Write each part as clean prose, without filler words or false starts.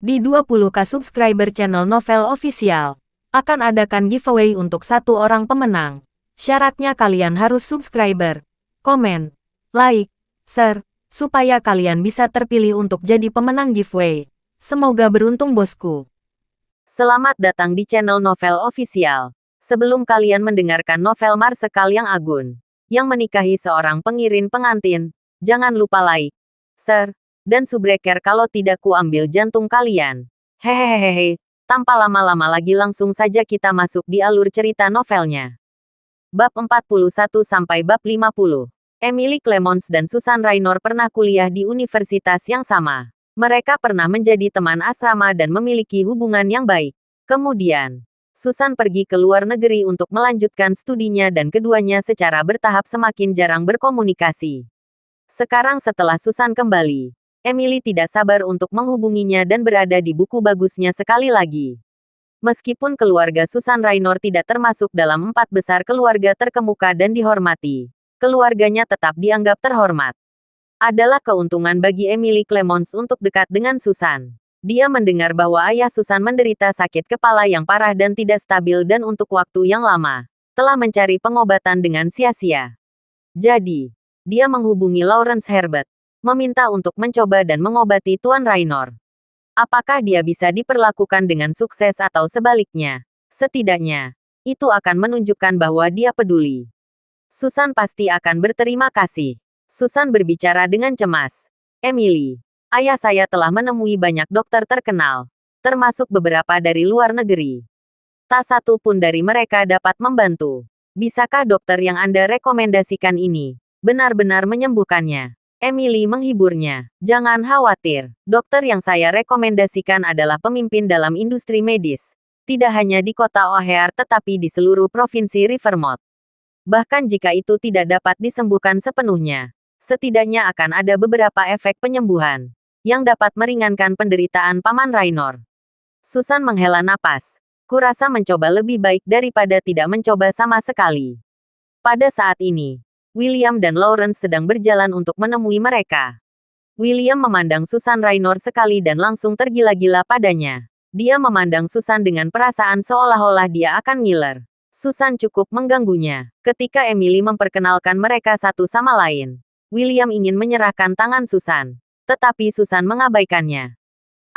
Di 20k subscriber channel Novel Official, akan adakan giveaway untuk satu orang pemenang. Syaratnya kalian harus subscriber, komen, like, share, supaya kalian bisa terpilih untuk jadi pemenang giveaway. Semoga beruntung bosku. Selamat datang di channel Novel Official. Sebelum kalian mendengarkan novel Marsekal yang Agun, yang menikahi seorang pengiring pengantin, jangan lupa like, share, dan subscribe kalau tidak ku ambil jantung kalian. Hehehehe, tanpa lama-lama lagi langsung saja kita masuk di alur cerita novelnya. Bab 41 sampai bab 50. Emily Clemons dan Susan Raynor pernah kuliah di universitas yang sama. Mereka pernah menjadi teman asrama dan memiliki hubungan yang baik. Kemudian, Susan pergi ke luar negeri untuk melanjutkan studinya dan keduanya secara bertahap semakin jarang berkomunikasi. Sekarang setelah Susan kembali, Emily tidak sabar untuk menghubunginya dan berada di buku bagusnya sekali lagi. Meskipun keluarga Susan Raynor tidak termasuk dalam 4 besar keluarga terkemuka dan dihormati, keluarganya tetap dianggap terhormat. Adalah keuntungan bagi Emily Clemons untuk dekat dengan Susan. Dia mendengar bahwa ayah Susan menderita sakit kepala yang parah dan tidak stabil dan untuk waktu yang lama, telah mencari pengobatan dengan sia-sia. Jadi, dia menghubungi Lawrence Herbert, meminta untuk mencoba dan mengobati Tuan Raynor. Apakah dia bisa diperlakukan dengan sukses atau sebaliknya? Setidaknya, itu akan menunjukkan bahwa dia peduli. Susan pasti akan berterima kasih. Susan berbicara dengan cemas. Emily, ayah saya telah menemui banyak dokter terkenal, termasuk beberapa dari luar negeri. Tak satu pun dari mereka dapat membantu. Bisakah dokter yang Anda rekomendasikan ini benar-benar menyembuhkannya? Emily menghiburnya. Jangan khawatir, dokter yang saya rekomendasikan adalah pemimpin dalam industri medis. Tidak hanya di kota O'Hare tetapi di seluruh provinsi Rivermouth. Bahkan jika itu tidak dapat disembuhkan sepenuhnya, setidaknya akan ada beberapa efek penyembuhan yang dapat meringankan penderitaan Paman Raynor. Susan menghela napas. Kurasa mencoba lebih baik daripada tidak mencoba sama sekali. Pada saat ini, William dan Lawrence sedang berjalan untuk menemui mereka. William memandang Susan Raynor sekali dan langsung tergila-gila padanya. Dia memandang Susan dengan perasaan seolah-olah dia akan ngiler. Susan cukup mengganggunya. Ketika Emily memperkenalkan mereka satu sama lain, William ingin menyerahkan tangan Susan. Tetapi Susan mengabaikannya.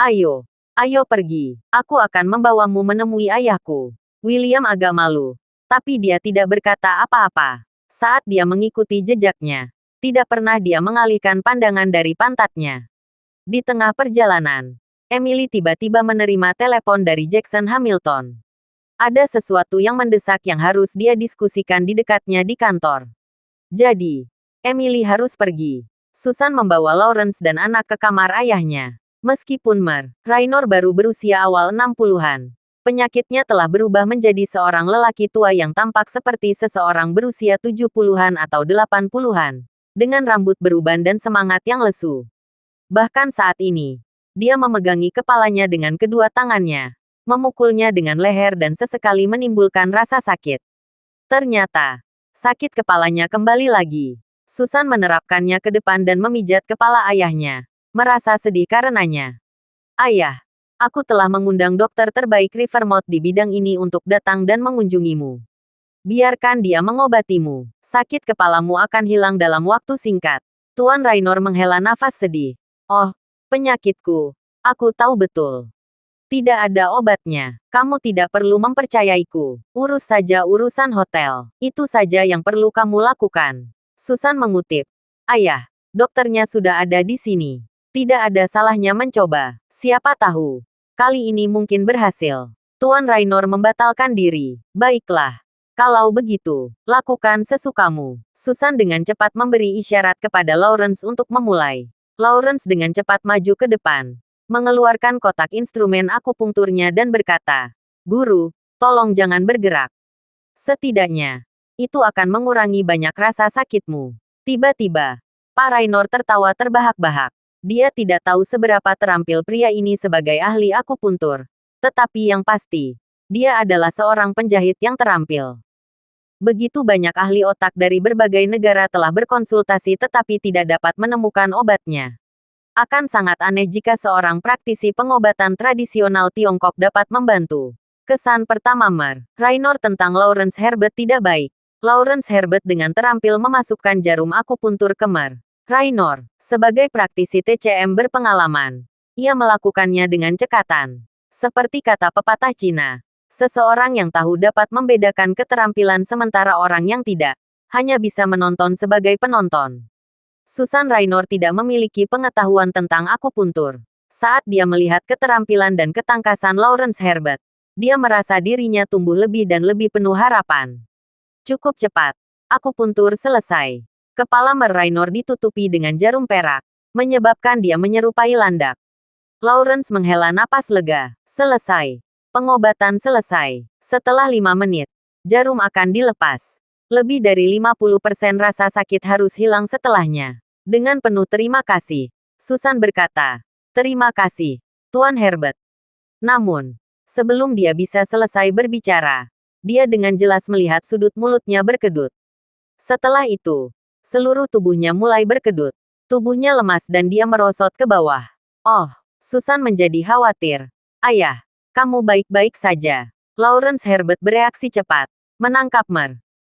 Ayo, ayo pergi. Aku akan membawamu menemui ayahku. William agak malu. Tapi dia tidak berkata apa-apa. Saat dia mengikuti jejaknya, tidak pernah dia mengalihkan pandangan dari pantatnya. Di tengah perjalanan, Emily tiba-tiba menerima telepon dari Jackson Hamilton. Ada sesuatu yang mendesak yang harus dia diskusikan di dekatnya di kantor. Jadi, Emily harus pergi. Susan membawa Lawrence dan anak ke kamar ayahnya. Meskipun Raynor baru berusia awal 60-an. Penyakitnya telah berubah menjadi seorang lelaki tua yang tampak seperti seseorang berusia 70-an atau 80-an. Dengan rambut beruban dan semangat yang lesu. Bahkan saat ini, dia memegangi kepalanya dengan kedua tangannya. Memukulnya dengan leher dan sesekali menimbulkan rasa sakit. Ternyata, sakit kepalanya kembali lagi. Susan menerapkannya ke depan dan memijat kepala ayahnya. Merasa sedih karenanya. Ayah, aku telah mengundang dokter terbaik Rivermouth di bidang ini untuk datang dan mengunjungimu. Biarkan dia mengobatimu. Sakit kepalamu akan hilang dalam waktu singkat. Tuan Raynor menghela nafas sedih. Oh, penyakitku. Aku tahu betul. Tidak ada obatnya. Kamu tidak perlu mempercayaiku. Urus saja urusan hotel. Itu saja yang perlu kamu lakukan. Susan mengutip. Ayah, dokternya sudah ada di sini. Tidak ada salahnya mencoba. Siapa tahu. Kali ini mungkin berhasil. Tuan Raynor membatalkan diri. Baiklah. Kalau begitu, lakukan sesukamu. Susan dengan cepat memberi isyarat kepada Lawrence untuk memulai. Lawrence dengan cepat maju ke depan. Mengeluarkan kotak instrumen akupunkturnya dan berkata, Guru, tolong jangan bergerak. Setidaknya, itu akan mengurangi banyak rasa sakitmu. Tiba-tiba, Pak Raynor tertawa terbahak-bahak. Dia tidak tahu seberapa terampil pria ini sebagai ahli akupuntur. Tetapi yang pasti, dia adalah seorang penjahit yang terampil. Begitu banyak ahli otak dari berbagai negara telah berkonsultasi tetapi tidak dapat menemukan obatnya. Akan sangat aneh jika seorang praktisi pengobatan tradisional Tiongkok dapat membantu. Kesan pertama Raynor tentang Lawrence Herbert tidak baik. Lawrence Herbert dengan terampil memasukkan jarum akupuntur ke Raynor. Sebagai praktisi TCM berpengalaman, ia melakukannya dengan cekatan. Seperti kata pepatah Cina, seseorang yang tahu dapat membedakan keterampilan sementara orang yang tidak hanya bisa menonton sebagai penonton. Susan Raynor tidak memiliki pengetahuan tentang akupuntur. Saat dia melihat keterampilan dan ketangkasan Lawrence Herbert, dia merasa dirinya tumbuh lebih dan lebih penuh harapan. Cukup cepat, akupuntur selesai. Kepala Raynor ditutupi dengan jarum perak, menyebabkan dia menyerupai landak. Lawrence menghela napas lega. Selesai. Pengobatan selesai. Setelah 5 menit, jarum akan dilepas. Lebih dari 50% rasa sakit harus hilang setelahnya. Dengan penuh terima kasih, Susan berkata, "Terima kasih, Tuan Herbert." Namun, sebelum dia bisa selesai berbicara, dia dengan jelas melihat sudut mulutnya berkedut. Setelah itu, seluruh tubuhnya mulai berkedut. Tubuhnya lemas dan dia merosot ke bawah. Oh, Susan menjadi khawatir. "Ayah, kamu baik-baik saja." Lawrence Herbert bereaksi cepat, menangkap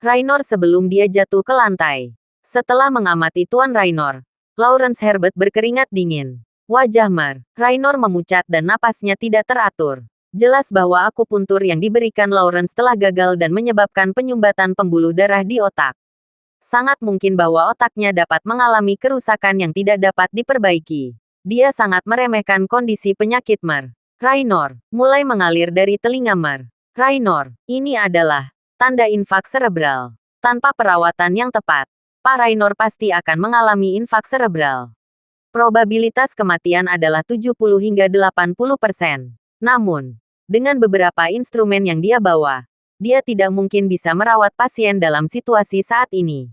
Raynor sebelum dia jatuh ke lantai. Setelah mengamati Tuan Raynor, Lawrence Herbert berkeringat dingin. Wajah Raynor memucat dan napasnya tidak teratur. Jelas bahwa akupuntur yang diberikan Lawrence telah gagal dan menyebabkan penyumbatan pembuluh darah di otak. Sangat mungkin bahwa otaknya dapat mengalami kerusakan yang tidak dapat diperbaiki. Dia sangat meremehkan kondisi penyakit Raynor mulai mengalir dari telinga Raynor. Ini adalah tanda infak serebral. Tanpa perawatan yang tepat, Pak Raynor pasti akan mengalami infak serebral. Probabilitas kematian adalah 70 hingga 80%. Namun, dengan beberapa instrumen yang dia bawa, dia tidak mungkin bisa merawat pasien dalam situasi saat ini.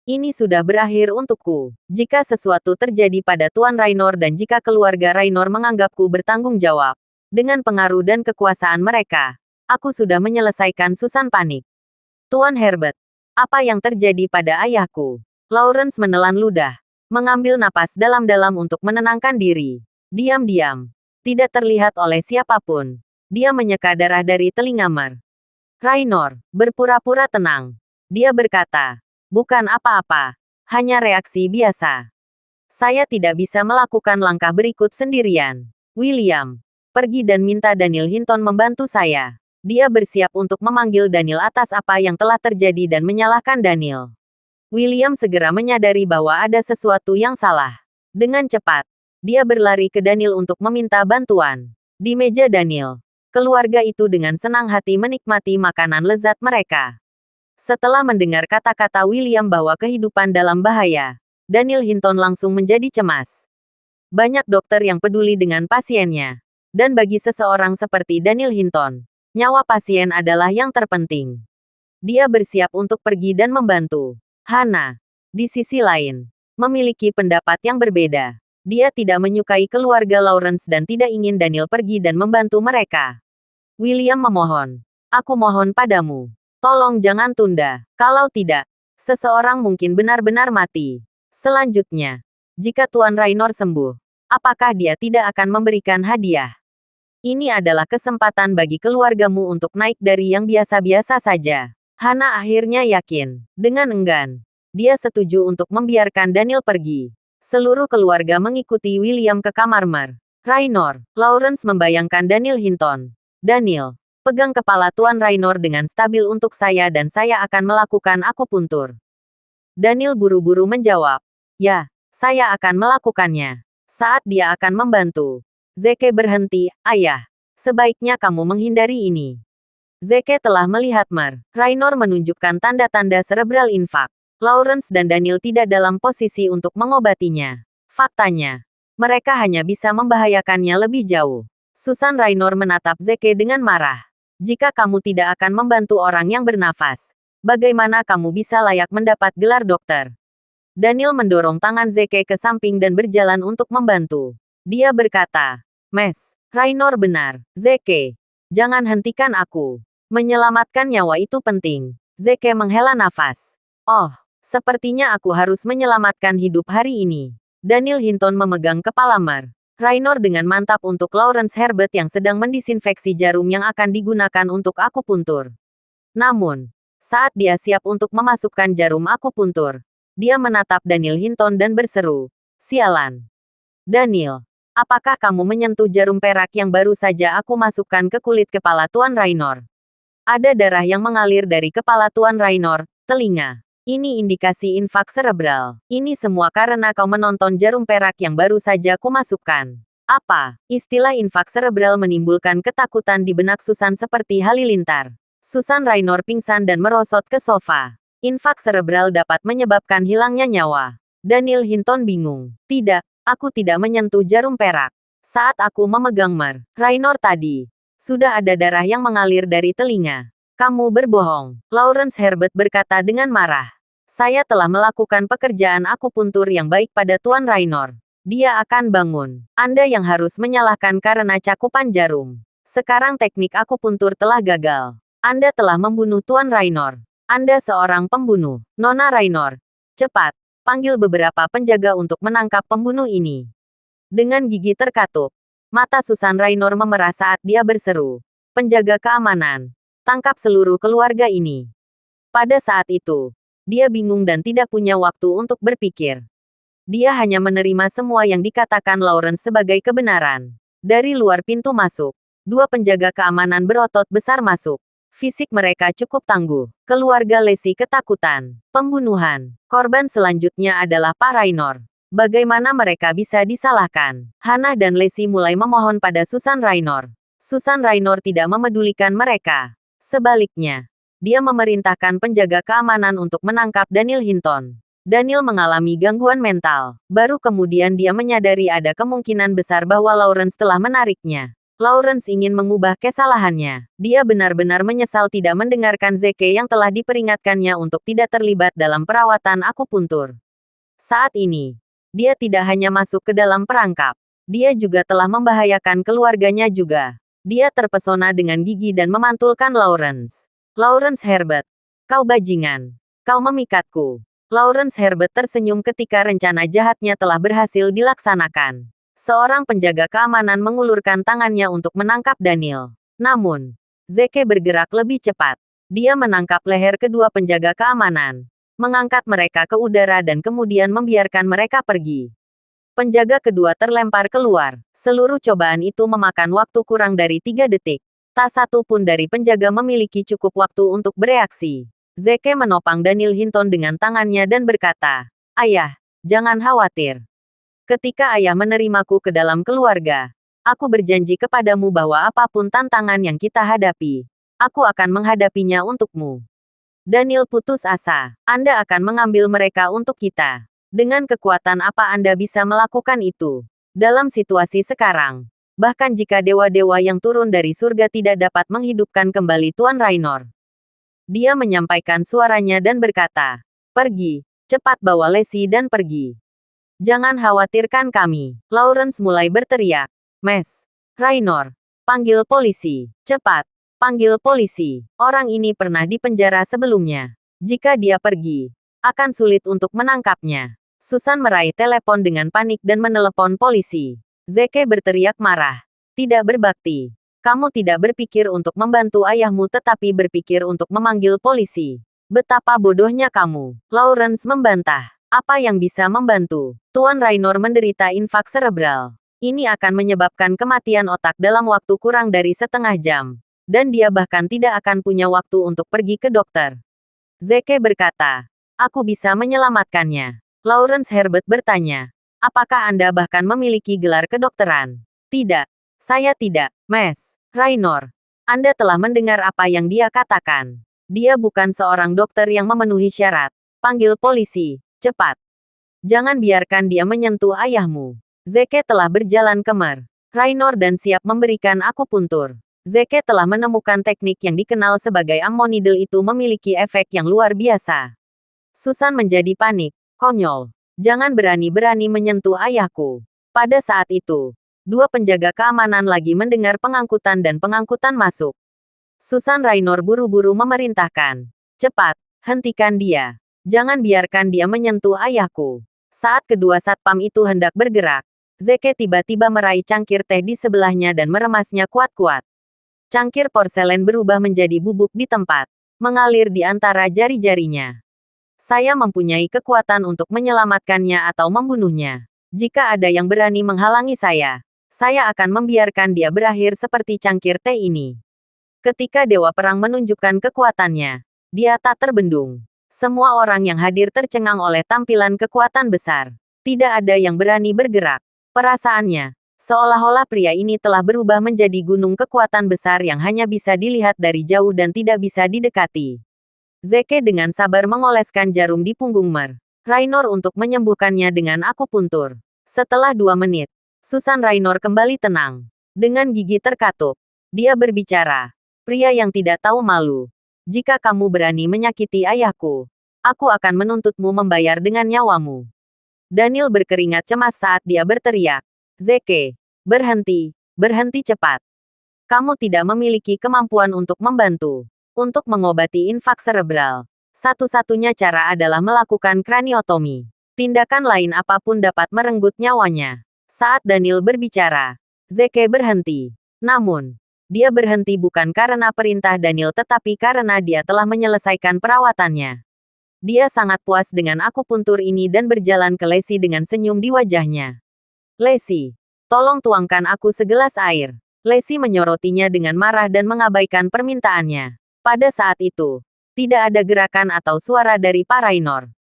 Ini sudah berakhir untukku. Jika sesuatu terjadi pada Tuan Raynor dan jika keluarga Raynor menganggapku bertanggung jawab dengan pengaruh dan kekuasaan mereka, aku sudah menyelesaikan. Susan panik. "Tuan Herbert, apa yang terjadi pada ayahku?" Lawrence menelan ludah, mengambil napas dalam-dalam untuk menenangkan diri. Diam-diam, tidak terlihat oleh siapapun, dia menyeka darah dari telinga Raynor, berpura-pura tenang. Dia berkata, "Bukan apa-apa, hanya reaksi biasa. Saya tidak bisa melakukan langkah berikut sendirian. William, pergi dan minta Daniel Hinton membantu saya." Dia bersiap untuk memanggil Daniel atas apa yang telah terjadi dan menyalahkan Daniel. William segera menyadari bahwa ada sesuatu yang salah. Dengan cepat, dia berlari ke Daniel untuk meminta bantuan. Di meja Daniel, keluarga itu dengan senang hati menikmati makanan lezat mereka. Setelah mendengar kata-kata William bahwa kehidupan dalam bahaya, Daniel Hinton langsung menjadi cemas. Banyak dokter yang peduli dengan pasiennya. Dan bagi seseorang seperti Daniel Hinton, nyawa pasien adalah yang terpenting. Dia bersiap untuk pergi dan membantu. Hana, di sisi lain, memiliki pendapat yang berbeda. Dia tidak menyukai keluarga Lawrence dan tidak ingin Daniel pergi dan membantu mereka. William memohon, "Aku mohon padamu, tolong jangan tunda. Kalau tidak, seseorang mungkin benar-benar mati." Selanjutnya, jika Tuan Raynor sembuh, apakah dia tidak akan memberikan hadiah? Ini adalah kesempatan bagi keluargamu untuk naik dari yang biasa-biasa saja. Hana akhirnya yakin. Dengan enggan, dia setuju untuk membiarkan Daniel pergi. Seluruh keluarga mengikuti William ke kamar Raynor. Lawrence membayangkan Daniel Hinton. "Daniel, pegang kepala Tuan Raynor dengan stabil untuk saya dan saya akan melakukan akupuntur." Daniel buru-buru menjawab, "Ya, saya akan melakukannya." Saat dia akan membantu, Zeke berhenti. "Ayah, sebaiknya kamu menghindari ini." Zeke telah melihat Raynor menunjukkan tanda-tanda cerebral infak. Lawrence dan Daniel tidak dalam posisi untuk mengobatinya. Faktanya, mereka hanya bisa membahayakannya lebih jauh. Susan Raynor menatap Zeke dengan marah. "Jika kamu tidak akan membantu orang yang bernafas, bagaimana kamu bisa layak mendapat gelar dokter?" Daniel mendorong tangan Zeke ke samping dan berjalan untuk membantu. Dia berkata, Raynor benar. Zeke, jangan hentikan aku. Menyelamatkan nyawa itu penting." Zeke menghela nafas. "Oh, sepertinya aku harus menyelamatkan hidup hari ini." Daniel Hinton memegang kepala Mer. Raynor dengan mantap untuk Lawrence Herbert yang sedang mendisinfeksi jarum yang akan digunakan untuk akupuntur. Namun, saat dia siap untuk memasukkan jarum akupuntur, dia menatap Daniel Hinton dan berseru, "Sialan. Daniel, apakah kamu menyentuh jarum perak yang baru saja aku masukkan ke kulit kepala Tuan Raynor?" Ada darah yang mengalir dari kepala Tuan Raynor, telinga. Ini indikasi infak serebral. Ini semua karena kau menonton jarum perak yang baru saja kumasukkan. Apa? Istilah infak serebral menimbulkan ketakutan di benak Susan seperti halilintar. Susan Raynor pingsan dan merosot ke sofa. Infak serebral dapat menyebabkan hilangnya nyawa. Daniel Hinton bingung. Tidak, aku tidak menyentuh jarum perak. Saat aku memegang Mer Raynor tadi, sudah ada darah yang mengalir dari telinga. Kamu berbohong, Lawrence Herbert berkata dengan marah. Saya telah melakukan pekerjaan akupuntur yang baik pada Tuan Raynor. Dia akan bangun. Anda yang harus menyalahkan karena cakupan jarum. Sekarang teknik akupuntur telah gagal. Anda telah membunuh Tuan Raynor. Anda seorang pembunuh. Nona Raynor, cepat, panggil beberapa penjaga untuk menangkap pembunuh ini. Dengan gigi terkatup, mata Susan Raynor memerah saat dia berseru. Penjaga keamanan, tangkap seluruh keluarga ini. Pada saat itu, dia bingung dan tidak punya waktu untuk berpikir. Dia hanya menerima semua yang dikatakan Lawrence sebagai kebenaran. Dari luar pintu masuk, dua penjaga keamanan berotot besar masuk. Fisik mereka cukup tangguh. Keluarga Lacey ketakutan. Pembunuhan. Korban selanjutnya adalah Pak Raynor. Bagaimana mereka bisa disalahkan? Hannah dan Lacey mulai memohon pada Susan Raynor. Susan Raynor tidak memedulikan mereka. Sebaliknya, dia memerintahkan penjaga keamanan untuk menangkap Daniel Hinton. Daniel mengalami gangguan mental. Baru kemudian dia menyadari ada kemungkinan besar bahwa Lawrence telah menariknya. Lawrence ingin mengubah kesalahannya. Dia benar-benar menyesal tidak mendengarkan Zeke yang telah diperingatkannya untuk tidak terlibat dalam perawatan akupuntur. Saat ini, dia tidak hanya masuk ke dalam perangkap. Dia juga telah membahayakan keluarganya juga. Dia terpesona dengan gigi dan memantulkan Lawrence. Lawrence Herbert, kau bajingan. Kau memikatku. Lawrence Herbert tersenyum ketika rencana jahatnya telah berhasil dilaksanakan. Seorang penjaga keamanan mengulurkan tangannya untuk menangkap Daniel. Namun, Zeke bergerak lebih cepat. Dia menangkap leher kedua penjaga keamanan, mengangkat mereka ke udara dan kemudian membiarkan mereka pergi. Penjaga kedua terlempar keluar. Seluruh cobaan itu memakan waktu kurang dari 3 detik. Tak satu pun dari penjaga memiliki cukup waktu untuk bereaksi. Zeke menopang Daniel Hinton dengan tangannya dan berkata, "Ayah, jangan khawatir. Ketika ayah menerimaku ke dalam keluarga, aku berjanji kepadamu bahwa apapun tantangan yang kita hadapi, aku akan menghadapinya untukmu." Daniel putus asa. Anda akan mengambil mereka untuk kita. Dengan kekuatan apa Anda bisa melakukan itu? Dalam situasi sekarang, bahkan jika dewa-dewa yang turun dari surga tidak dapat menghidupkan kembali Tuan Raynor. Dia menyampaikan suaranya dan berkata, "Pergi, cepat bawa Lacey dan pergi. Jangan khawatirkan kami." Lawrence mulai berteriak, "Mes Raynor, panggil polisi. Cepat, panggil polisi. Orang ini pernah dipenjara sebelumnya. Jika dia pergi, akan sulit untuk menangkapnya." Susan meraih telepon dengan panik dan menelepon polisi. Zeke berteriak marah. "Tidak berbakti. Kamu tidak berpikir untuk membantu ayahmu tetapi berpikir untuk memanggil polisi. Betapa bodohnya kamu." Lawrence membantah. "Apa yang bisa membantu? Tuan Raynor menderita infak serebral. Ini akan menyebabkan kematian otak dalam waktu kurang dari setengah jam. Dan dia bahkan tidak akan punya waktu untuk pergi ke dokter." Zeke berkata, "Aku bisa menyelamatkannya." Lawrence Herbert bertanya, "Apakah Anda bahkan memiliki gelar kedokteran?" "Tidak. Saya tidak, Mes Raynor. Anda telah mendengar apa yang dia katakan. Dia bukan seorang dokter yang memenuhi syarat. Panggil polisi, cepat. Jangan biarkan dia menyentuh ayahmu." Zeke telah berjalan ke Mer Raynor dan siap memberikan akupuntur. Zeke telah menemukan teknik yang dikenal sebagai Ammo Needle itu memiliki efek yang luar biasa. Susan menjadi panik. "Konyol. Jangan berani-berani menyentuh ayahku." Pada saat itu, dua penjaga keamanan lagi mendengar pengangkutan dan pengangkutan masuk. Susan Raynor buru-buru memerintahkan, "Cepat, hentikan dia. Jangan biarkan dia menyentuh ayahku." Saat kedua satpam itu hendak bergerak, Zeke tiba-tiba meraih cangkir teh di sebelahnya dan meremasnya kuat-kuat. Cangkir porselen berubah menjadi bubuk di tempat, mengalir di antara jari-jarinya. Saya mempunyai kekuatan untuk menyelamatkannya atau membunuhnya. Jika ada yang berani menghalangi saya akan membiarkan dia berakhir seperti cangkir teh ini. Ketika Dewa Perang menunjukkan kekuatannya, dia tak terbendung. Semua orang yang hadir tercengang oleh tampilan kekuatan besar. Tidak ada yang berani bergerak. Perasaannya, seolah-olah pria ini telah berubah menjadi gunung kekuatan besar yang hanya bisa dilihat dari jauh dan tidak bisa didekati. Zeke dengan sabar mengoleskan jarum di punggung Raynor untuk menyembuhkannya dengan akupuntur. Setelah 2 menit, Susan Raynor kembali tenang. Dengan gigi terkatup, dia berbicara. Pria yang tidak tahu malu. Jika kamu berani menyakiti ayahku, aku akan menuntutmu membayar dengan nyawamu. Daniel berkeringat cemas saat dia berteriak. Zeke, berhenti, berhenti cepat. Kamu tidak memiliki kemampuan untuk membantu. Untuk mengobati infak cerebral, satu-satunya cara adalah melakukan kraniotomi. Tindakan lain apapun dapat merenggut nyawanya. Saat Daniel berbicara, Zeke berhenti. Namun, dia berhenti bukan karena perintah Daniel tetapi karena dia telah menyelesaikan perawatannya. Dia sangat puas dengan akupuntur ini dan berjalan ke Lacey dengan senyum di wajahnya. Lacey, tolong tuangkan aku segelas air. Lacey menyorotinya dengan marah dan mengabaikan permintaannya. Pada saat itu, tidak ada gerakan atau suara dari Pak Raynor.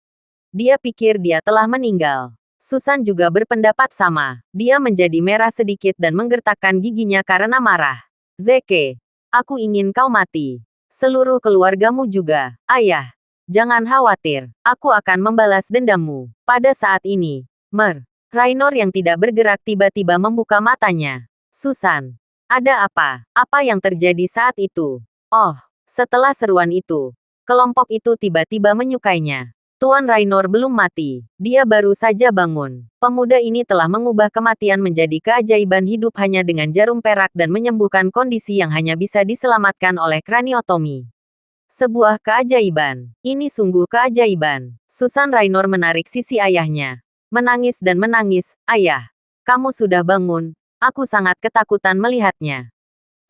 Dia pikir dia telah meninggal. Susan juga berpendapat sama. Dia menjadi merah sedikit dan menggertakkan giginya karena marah. Zeke, aku ingin kau mati. Seluruh keluargamu juga. Ayah, jangan khawatir. Aku akan membalas dendammu. Pada saat ini, Raynor yang tidak bergerak tiba-tiba membuka matanya. Susan, ada apa? Apa yang terjadi saat itu? Oh, setelah seruan itu, kelompok itu tiba-tiba menyukainya. Tuan Raynor belum mati. Dia baru saja bangun. Pemuda ini telah mengubah kematian menjadi keajaiban hidup hanya dengan jarum perak dan menyembuhkan kondisi yang hanya bisa diselamatkan oleh kraniotomi. Sebuah keajaiban. Ini sungguh keajaiban. Susan Raynor menarik sisi ayahnya. Menangis dan menangis. Ayah, kamu sudah bangun. Aku sangat ketakutan melihatnya.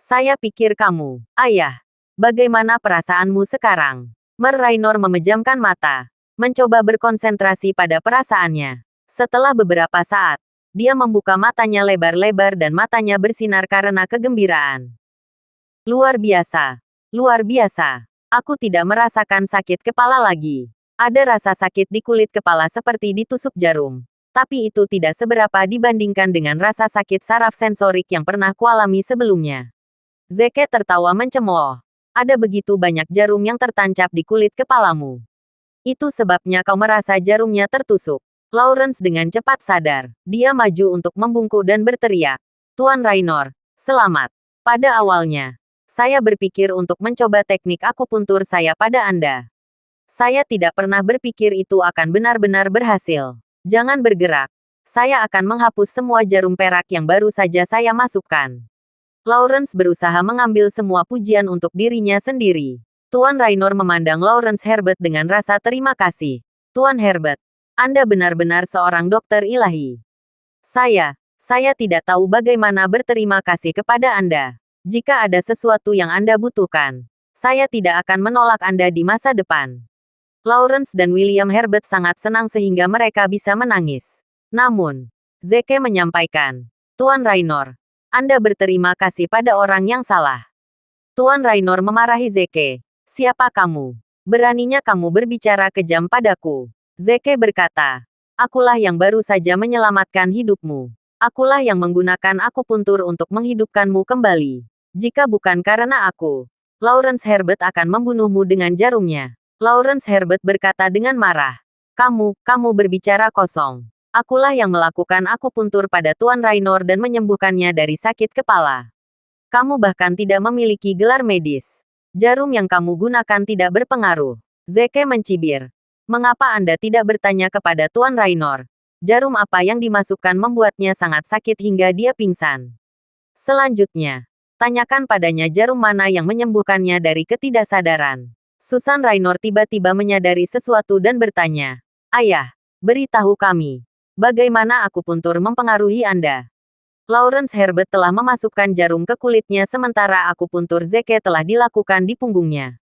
Saya pikir kamu. Ayah, bagaimana perasaanmu sekarang? Raynor memejamkan mata. Mencoba berkonsentrasi pada perasaannya. Setelah beberapa saat, dia membuka matanya lebar-lebar dan matanya bersinar karena kegembiraan. Luar biasa. Luar biasa. Aku tidak merasakan sakit kepala lagi. Ada rasa sakit di kulit kepala seperti ditusuk jarum. Tapi itu tidak seberapa dibandingkan dengan rasa sakit saraf sensorik yang pernah kualami sebelumnya. Zeke tertawa mencemooh. Ada begitu banyak jarum yang tertancap di kulit kepalamu. Itu sebabnya kau merasa jarumnya tertusuk. Lawrence dengan cepat sadar. Dia maju untuk membungkuk dan berteriak. Tuan Raynor, selamat. Pada awalnya, saya berpikir untuk mencoba teknik akupuntur saya pada Anda. Saya tidak pernah berpikir itu akan benar-benar berhasil. Jangan bergerak. Saya akan menghapus semua jarum perak yang baru saja saya masukkan. Lawrence berusaha mengambil semua pujian untuk dirinya sendiri. Tuan Raynor memandang Lawrence Herbert dengan rasa terima kasih. Tuan Herbert, Anda benar-benar seorang dokter ilahi. Saya tidak tahu bagaimana berterima kasih kepada Anda. Jika ada sesuatu yang Anda butuhkan, saya tidak akan menolak Anda di masa depan. Lawrence dan William Herbert sangat senang sehingga mereka bisa menangis. Namun, Zeke menyampaikan, Tuan Raynor, Anda berterima kasih pada orang yang salah. Tuan Raynor memarahi Zeke. Siapa kamu? Beraninya kamu berbicara kejam padaku. Zeke berkata, akulah yang baru saja menyelamatkan hidupmu. Akulah yang menggunakan akupuntur untuk menghidupkanmu kembali. Jika bukan karena aku, Lawrence Herbert akan membunuhmu dengan jarumnya. Lawrence Herbert berkata dengan marah. Kamu berbicara kosong. Akulah yang melakukan akupuntur pada Tuan Raynor dan menyembuhkannya dari sakit kepala. Kamu bahkan tidak memiliki gelar medis. Jarum yang kamu gunakan tidak berpengaruh. Zeke mencibir. Mengapa Anda tidak bertanya kepada Tuan Raynor? Jarum apa yang dimasukkan membuatnya sangat sakit hingga dia pingsan. Selanjutnya, tanyakan padanya jarum mana yang menyembuhkannya dari ketidaksadaran. Susan Raynor tiba-tiba menyadari sesuatu dan bertanya, Ayah, Beritahu kami, bagaimana akupuntur mempengaruhi Anda? Lawrence Herbert telah memasukkan jarum ke kulitnya sementara akupuntur Zeke telah dilakukan di punggungnya.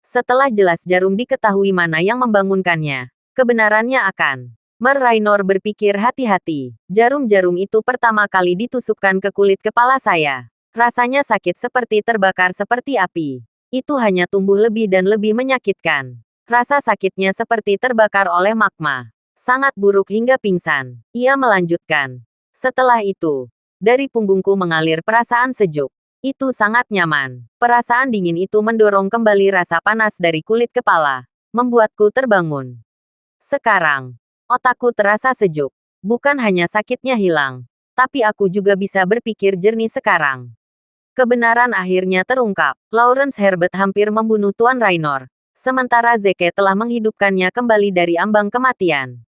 Setelah jelas jarum diketahui mana yang membangunkannya, kebenarannya akan. Mer Raynor berpikir hati-hati. Jarum-jarum itu pertama kali ditusukkan ke kulit kepala saya. Rasanya sakit seperti terbakar seperti api. Itu hanya tumbuh lebih dan lebih menyakitkan. Rasa sakitnya seperti terbakar oleh magma. Sangat buruk hingga pingsan. Ia melanjutkan. Setelah itu, dari punggungku mengalir perasaan sejuk. Itu sangat nyaman. Perasaan dingin itu mendorong kembali rasa panas dari kulit kepala, membuatku terbangun. Sekarang, otakku terasa sejuk. Bukan hanya sakitnya hilang, tapi aku juga bisa berpikir jernih sekarang. Kebenaran akhirnya terungkap. Lawrence Herbert hampir membunuh Tuan Raynor, sementara Zeke telah menghidupkannya kembali dari ambang kematian.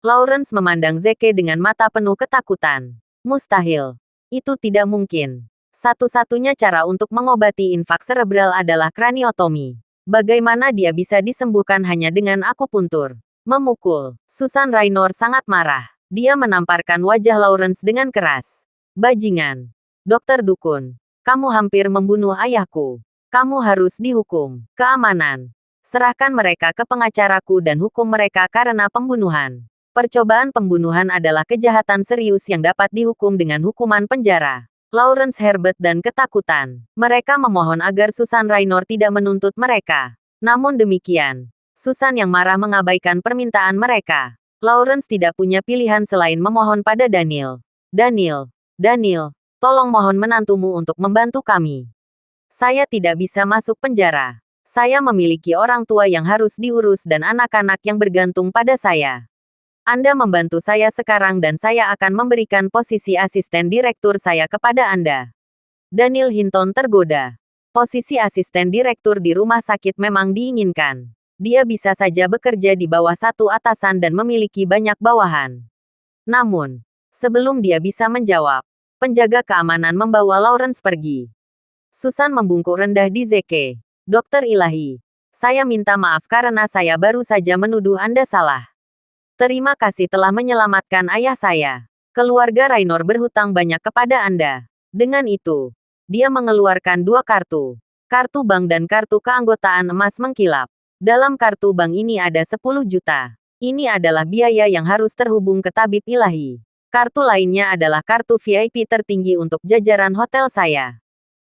Lawrence memandang Zeke dengan mata penuh ketakutan. Mustahil. Itu tidak mungkin. Satu-satunya cara untuk mengobati infak cerebral adalah kraniotomi. Bagaimana dia bisa disembuhkan hanya dengan akupuntur? Memukul. Susan Raynor sangat marah. Dia menamparkan wajah Lawrence dengan keras. Bajingan. Dokter Dukun. Kamu hampir membunuh ayahku. Kamu harus dihukum. Keamanan. Serahkan mereka ke pengacaraku dan hukum mereka karena pembunuhan. Percobaan pembunuhan adalah kejahatan serius yang dapat dihukum dengan hukuman penjara. Lawrence Herbert dan ketakutan. Mereka memohon agar Susan Raynor tidak menuntut mereka. Namun demikian, Susan yang marah mengabaikan permintaan mereka. Lawrence tidak punya pilihan selain memohon pada Daniel. Daniel, tolong mohon menantumu untuk membantu kami. Saya tidak bisa masuk penjara. Saya memiliki orang tua yang harus diurus dan anak-anak yang bergantung pada saya. Anda membantu saya sekarang dan saya akan memberikan posisi asisten direktur saya kepada Anda. Daniel Hinton tergoda. Posisi asisten direktur di rumah sakit memang diinginkan. Dia bisa saja bekerja di bawah satu atasan dan memiliki banyak bawahan. Namun, sebelum dia bisa menjawab, penjaga keamanan membawa Lawrence pergi. Susan membungkuk rendah di Zeke. Dokter ilahi, saya minta maaf karena saya baru saja menuduh Anda salah. Terima kasih telah menyelamatkan ayah saya. Keluarga Raynor berhutang banyak kepada Anda. Dengan itu, dia mengeluarkan 2 kartu. Kartu bank dan kartu keanggotaan emas mengkilap. Dalam kartu bank ini ada 10 juta. Ini adalah biaya yang harus terhubung ke tabib ilahi. Kartu lainnya adalah kartu VIP tertinggi untuk jajaran hotel saya.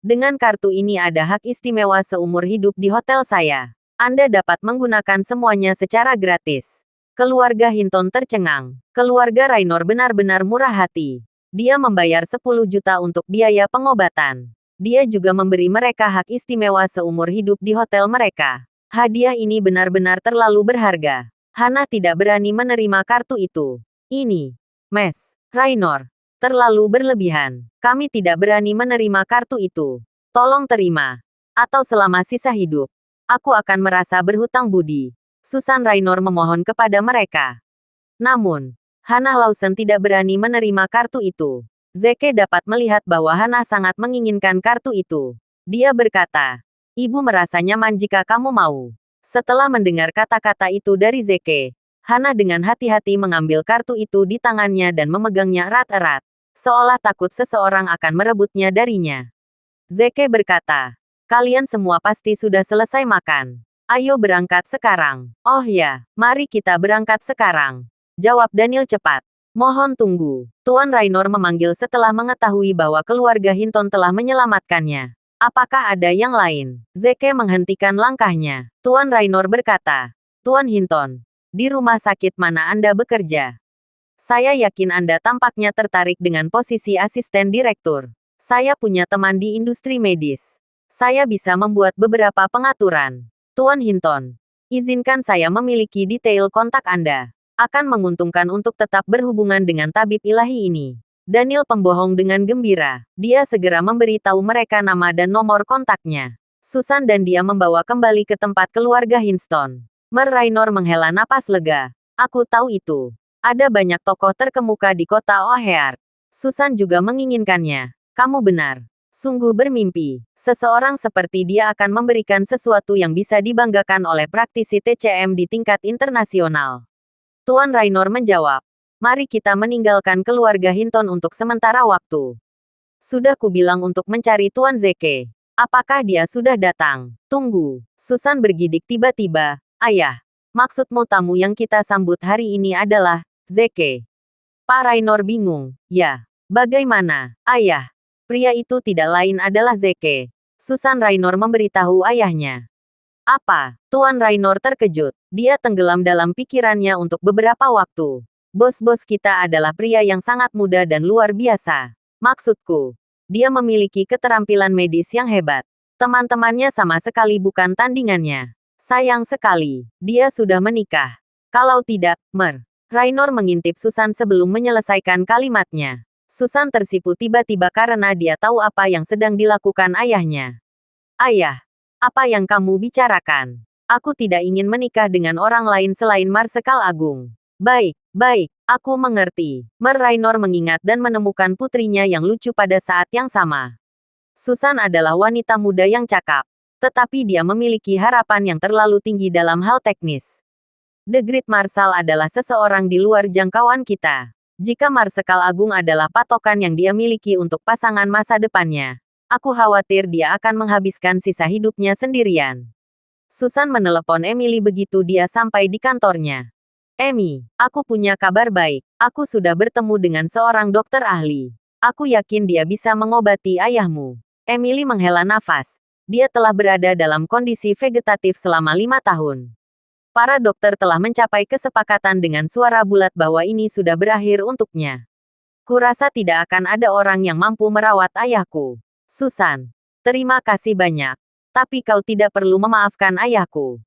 Dengan kartu ini ada hak istimewa seumur hidup di hotel saya. Anda dapat menggunakan semuanya secara gratis. Keluarga Hinton tercengang. Keluarga Raynor benar-benar murah hati. Dia membayar 10 juta untuk biaya pengobatan. Dia juga memberi mereka hak istimewa seumur hidup di hotel mereka. Hadiah ini benar-benar terlalu berharga. Hannah tidak berani menerima kartu itu. Ini, Mes Raynor, terlalu berlebihan. Kami tidak berani menerima kartu itu. Tolong terima. Atau selama sisa hidup, aku akan merasa berhutang budi. Susan Raynor memohon kepada mereka. Namun, Hannah Lawson tidak berani menerima kartu itu. Zeke dapat melihat bahwa Hannah sangat menginginkan kartu itu. Dia berkata, "Ibu merasa nyaman jika kamu mau." Setelah mendengar kata-kata itu dari Zeke, Hannah dengan hati-hati mengambil kartu itu di tangannya dan memegangnya erat-erat, seolah takut seseorang akan merebutnya darinya. Zeke berkata, "Kalian semua pasti sudah selesai makan. Ayo berangkat sekarang." "Oh ya, mari kita berangkat sekarang," jawab Daniel cepat. "Mohon tunggu." Tuan Raynor memanggil setelah mengetahui bahwa keluarga Hinton telah menyelamatkannya. "Apakah ada yang lain?" Zeke menghentikan langkahnya. Tuan Raynor berkata, "Tuan Hinton, di rumah sakit mana Anda bekerja? Saya yakin Anda tampaknya tertarik dengan posisi asisten direktur. Saya punya teman di industri medis. Saya bisa membuat beberapa pengaturan. Tuan Hinton, izinkan saya memiliki detail kontak Anda. Akan menguntungkan untuk tetap berhubungan dengan tabib ilahi ini." Daniel pembohong dengan gembira. Dia segera memberitahu mereka nama dan nomor kontaknya. Susan dan dia membawa kembali ke tempat keluarga Hinston. Mer Raynor menghela napas lega. "Aku tahu itu. Ada banyak tokoh terkemuka di kota O'Hare. Susan juga menginginkannya. Kamu benar. Sungguh bermimpi. Seseorang seperti dia akan memberikan sesuatu yang bisa dibanggakan oleh praktisi TCM di tingkat internasional." Tuan Raynor menjawab. Mari kita meninggalkan keluarga Hinton untuk sementara waktu. Sudah kubilang untuk mencari Tuan Zeke. Apakah dia sudah datang? Tunggu. Susan bergidik tiba-tiba. Ayah, maksudmu tamu yang kita sambut hari ini adalah Zeke? Pak Raynor bingung. Ya, bagaimana, ayah? Pria itu tidak lain adalah Zeke. Susan Raynor memberitahu ayahnya. Apa? Tuan Raynor terkejut. Dia tenggelam dalam pikirannya untuk beberapa waktu. Bos-bos kita adalah pria yang sangat muda dan luar biasa. Maksudku, dia memiliki keterampilan medis yang hebat. Teman-temannya sama sekali bukan tandingannya. Sayang sekali, dia sudah menikah. Kalau tidak, Raynor mengintip Susan sebelum menyelesaikan kalimatnya. Susan tersipu tiba-tiba karena dia tahu apa yang sedang dilakukan ayahnya. Ayah, apa yang kamu bicarakan? Aku tidak ingin menikah dengan orang lain selain Marsekal Agung. Baik, aku mengerti. Raynor mengingat dan menemukan putrinya yang lucu pada saat yang sama. Susan adalah wanita muda yang cakap, tetapi dia memiliki harapan yang terlalu tinggi dalam hal teknis. The Great Marshal adalah seseorang di luar jangkauan kita. Jika Marsekal Agung adalah patokan yang dia miliki untuk pasangan masa depannya, aku khawatir dia akan menghabiskan sisa hidupnya sendirian. Susan menelepon Emily begitu dia sampai di kantornya. Emi, aku punya kabar baik. Aku sudah bertemu dengan seorang dokter ahli. Aku yakin dia bisa mengobati ayahmu. Emily menghela nafas. Dia telah berada dalam kondisi vegetatif selama 5 tahun. Para dokter telah mencapai kesepakatan dengan suara bulat bahwa ini sudah berakhir untuknya. Kurasa tidak akan ada orang yang mampu merawat ayahku. Susan, terima kasih banyak. Tapi kau tidak perlu memaafkan ayahku.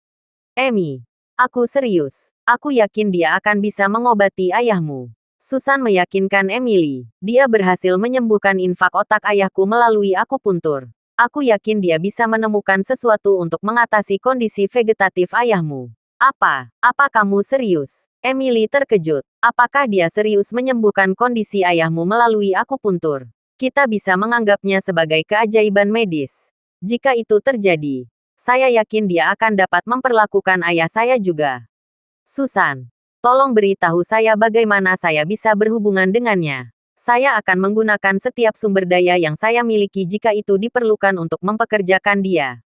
Emi, aku serius. Aku yakin dia akan bisa mengobati ayahmu. Susan meyakinkan Emily. Dia berhasil menyembuhkan infak otak ayahku melalui akupuntur. Aku yakin dia bisa menemukan sesuatu untuk mengatasi kondisi vegetatif ayahmu. Apa kamu serius? Emily terkejut. Apakah dia serius menyembuhkan kondisi ayahmu melalui akupuntur? Kita bisa menganggapnya sebagai keajaiban medis. Jika itu terjadi, saya yakin dia akan dapat memperlakukan ayah saya juga. Susan, tolong beritahu saya bagaimana saya bisa berhubungan dengannya. Saya akan menggunakan setiap sumber daya yang saya miliki jika itu diperlukan untuk mempekerjakan dia.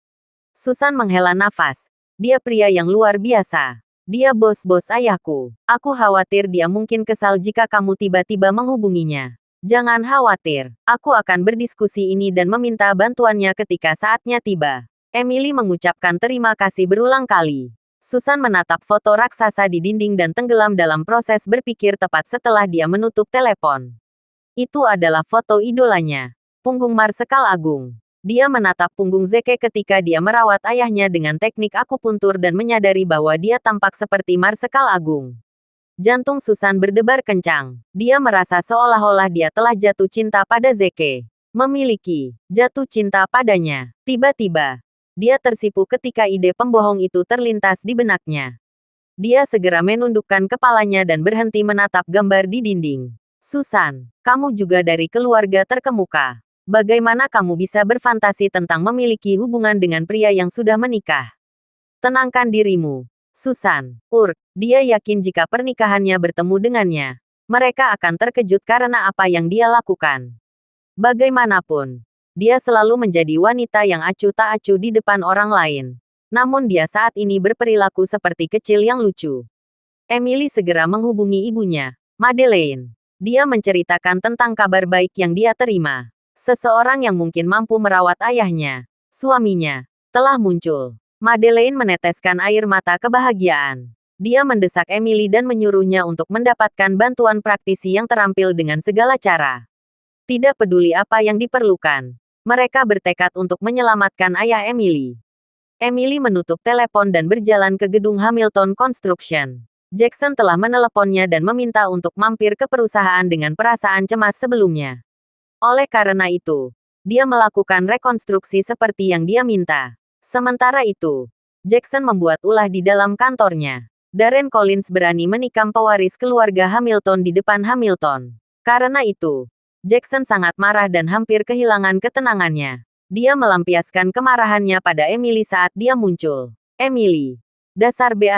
Susan menghela nafas. Dia pria yang luar biasa. Dia bos-bos ayahku. Aku khawatir dia mungkin kesal jika kamu tiba-tiba menghubunginya. Jangan khawatir. Aku akan berdiskusi ini dan meminta bantuannya ketika saatnya tiba. Emily mengucapkan terima kasih berulang kali. Susan menatap foto raksasa di dinding dan tenggelam dalam proses berpikir tepat setelah dia menutup telepon. Itu adalah foto idolanya. Punggung Marsekal Agung. Dia menatap punggung Zeke ketika dia merawat ayahnya dengan teknik akupuntur dan menyadari bahwa dia tampak seperti Marsekal Agung. Jantung Susan berdebar kencang. Dia merasa seolah-olah dia telah jatuh cinta pada Zeke. Jatuh cinta padanya. Tiba-tiba, dia tersipu ketika ide pembohong itu terlintas di benaknya. Dia segera menundukkan kepalanya dan berhenti menatap gambar di dinding. Susan, kamu juga dari keluarga terkemuka. Bagaimana kamu bisa berfantasi tentang memiliki hubungan dengan pria yang sudah menikah? Tenangkan dirimu. Susan, dia yakin jika pernikahannya bertemu dengannya, mereka akan terkejut karena apa yang dia lakukan. Bagaimanapun, dia selalu menjadi wanita yang acuh tak acuh di depan orang lain. Namun dia saat ini berperilaku seperti kecil yang lucu. Emily segera menghubungi ibunya, Madeleine. Dia menceritakan tentang kabar baik yang dia terima. Seseorang yang mungkin mampu merawat ayahnya, suaminya, telah muncul. Madeleine meneteskan air mata kebahagiaan. Dia mendesak Emily dan menyuruhnya untuk mendapatkan bantuan praktisi yang terampil dengan segala cara. Tidak peduli apa yang diperlukan. Mereka bertekad untuk menyelamatkan ayah Emily. Emily menutup telepon dan berjalan ke gedung Hamilton Construction. Jackson telah meneleponnya dan meminta untuk mampir ke perusahaan dengan perasaan cemas sebelumnya. Oleh karena itu, dia melakukan rekonstruksi seperti yang dia minta. Sementara itu, Jackson membuat ulah di dalam kantornya. Darren Collins berani menikam pewaris keluarga Hamilton di depan Hamilton. Karena itu, Jackson sangat marah dan hampir kehilangan ketenangannya. Dia melampiaskan kemarahannya pada Emily saat dia muncul. Emily. Dasar B*****.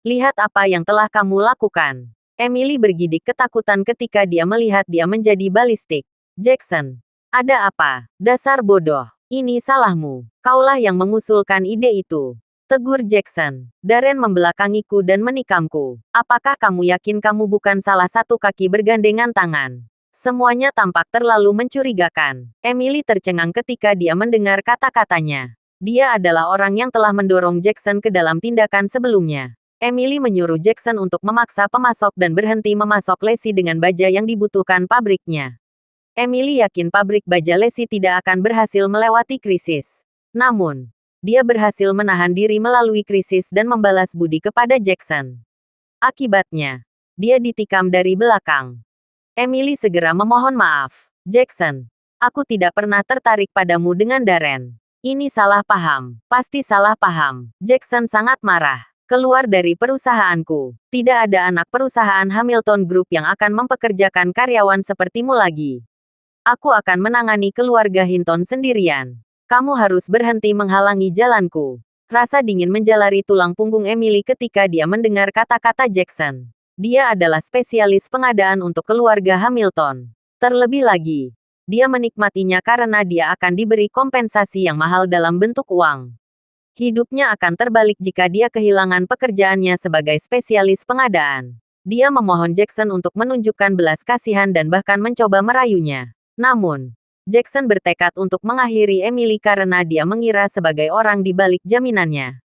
Lihat apa yang telah kamu lakukan. Emily bergidik ketakutan ketika dia melihat dia menjadi balistik. Jackson, ada apa? Dasar bodoh. Ini salahmu. Kaulah yang mengusulkan ide itu. Tegur Jackson. Darren membelakangiku dan menikamku. Apakah kamu yakin kamu bukan salah satu kaki bergandengan tangan? Semuanya tampak terlalu mencurigakan. Emily tercengang ketika dia mendengar kata-katanya. Dia adalah orang yang telah mendorong Jackson ke dalam tindakan sebelumnya. Emily menyuruh Jackson untuk memaksa pemasok dan berhenti memasok lesi dengan baja yang dibutuhkan pabriknya. Emily yakin pabrik baja lesi tidak akan berhasil melewati krisis. Namun, dia berhasil menahan diri melalui krisis dan membalas budi kepada Jackson. Akibatnya, dia ditikam dari belakang. Emily segera memohon maaf. Jackson, aku tidak pernah tertarik padamu dengan Darren. Ini salah paham. Pasti salah paham. Jackson sangat marah. Keluar dari perusahaanku. Tidak ada anak perusahaan Hamilton Group yang akan mempekerjakan karyawan sepertimu lagi. Aku akan menangani keluarga Hinton sendirian. Kamu harus berhenti menghalangi jalanku. Rasa dingin menjalari tulang punggung Emily ketika dia mendengar kata-kata Jackson. Dia adalah spesialis pengadaan untuk keluarga Hamilton. Terlebih lagi, dia menikmatinya karena dia akan diberi kompensasi yang mahal dalam bentuk uang. Hidupnya akan terbalik jika dia kehilangan pekerjaannya sebagai spesialis pengadaan. Dia memohon Jackson untuk menunjukkan belas kasihan dan bahkan mencoba merayunya. Namun, Jackson bertekad untuk mengakhiri Emily karena dia mengira sebagai orang di balik jaminannya.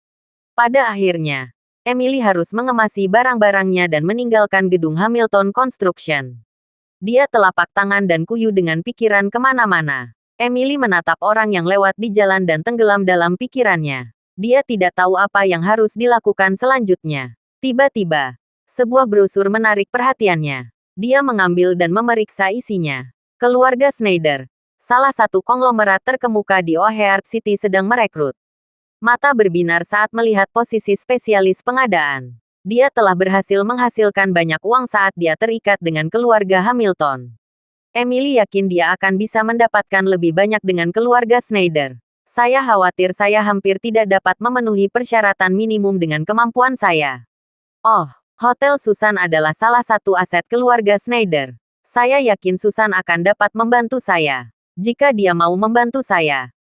Pada akhirnya, Emily harus mengemasi barang-barangnya dan meninggalkan gedung Hamilton Construction. Dia telapak tangan dan kuyu dengan pikiran kemana-mana. Emily menatap orang yang lewat di jalan dan tenggelam dalam pikirannya. Dia tidak tahu apa yang harus dilakukan selanjutnya. Tiba-tiba, sebuah brosur menarik perhatiannya. Dia mengambil dan memeriksa isinya. Keluarga Schneider, salah satu konglomerat terkemuka di O'Hare City sedang merekrut. Mata berbinar saat melihat posisi spesialis pengadaan. Dia telah berhasil menghasilkan banyak uang saat dia terikat dengan keluarga Hamilton. Emily yakin dia akan bisa mendapatkan lebih banyak dengan keluarga Schneider. Saya khawatir saya hampir tidak dapat memenuhi persyaratan minimum dengan kemampuan saya. Oh, Hotel Susan adalah salah satu aset keluarga Schneider. Saya yakin Susan akan dapat membantu saya. Jika dia mau membantu saya